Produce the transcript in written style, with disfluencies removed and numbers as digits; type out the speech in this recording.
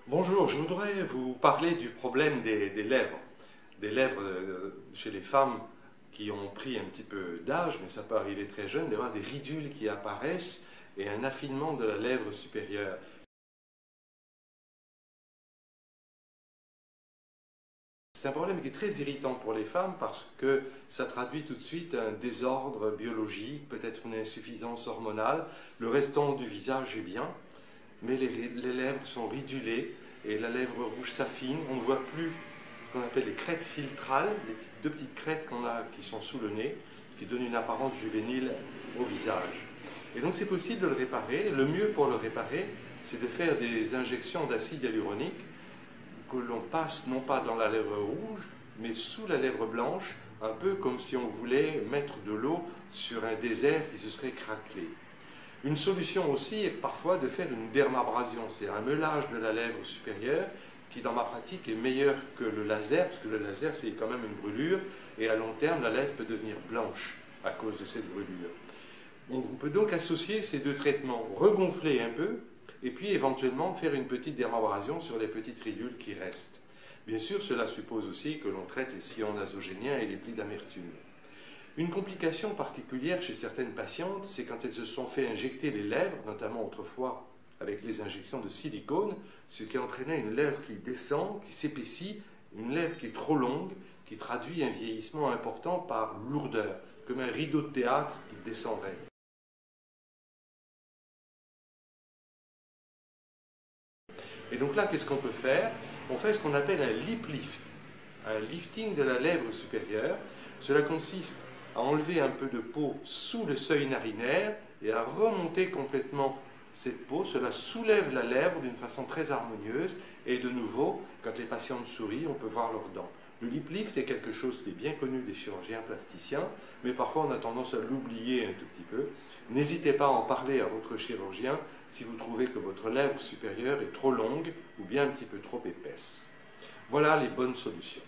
Bonjour, je voudrais vous parler du problème des lèvres. Des lèvres chez les femmes qui ont pris un petit peu d'âge, mais ça peut arriver très jeune, d'avoir des ridules qui apparaissent et un affinement de la lèvre supérieure. C'est un problème qui est très irritant pour les femmes parce que ça traduit tout de suite un désordre biologique, peut-être une insuffisance hormonale. Le restant du visage est bien, mais les lèvres sont ridulées et la lèvre rouge s'affine. On ne voit plus ce qu'on appelle les crêtes filtrales, les deux petites crêtes qu'on a qui sont sous le nez, qui donnent une apparence juvénile au visage. Et donc c'est possible de le réparer. Le mieux pour le réparer, c'est de faire des injections d'acide hyaluronique que l'on passe non pas dans la lèvre rouge, mais sous la lèvre blanche, un peu comme si on voulait mettre de l'eau sur un désert qui se serait craquelé. Une solution aussi est parfois de faire une dermabrasion, c'est un meulage de la lèvre supérieure qui dans ma pratique est meilleur que le laser, parce que le laser c'est quand même une brûlure, et à long terme la lèvre peut devenir blanche à cause de cette brûlure. On peut donc associer ces deux traitements, regonfler un peu, et puis éventuellement faire une petite dermabrasion sur les petites ridules qui restent. Bien sûr, cela suppose aussi que l'on traite les sillons nasogéniens et les plis d'amertume. Une complication particulière chez certaines patientes, c'est quand elles se sont fait injecter les lèvres, notamment autrefois avec les injections de silicone, ce qui entraînait une lèvre qui descend, qui s'épaissit, une lèvre qui est trop longue, qui traduit un vieillissement important par lourdeur, comme un rideau de théâtre qui descendrait. Et donc là, qu'est-ce qu'on peut faire? On fait ce qu'on appelle un lip lift, un lifting de la lèvre supérieure. Cela consiste à enlever un peu de peau sous le seuil narinaire et à remonter complètement cette peau. Cela soulève la lèvre d'une façon très harmonieuse et de nouveau, quand les patientes sourient, on peut voir leurs dents. Le lip lift est quelque chose qui est bien connu des chirurgiens plasticiens, mais parfois on a tendance à l'oublier un tout petit peu. N'hésitez pas à en parler à votre chirurgien si vous trouvez que votre lèvre supérieure est trop longue ou bien un petit peu trop épaisse. Voilà les bonnes solutions.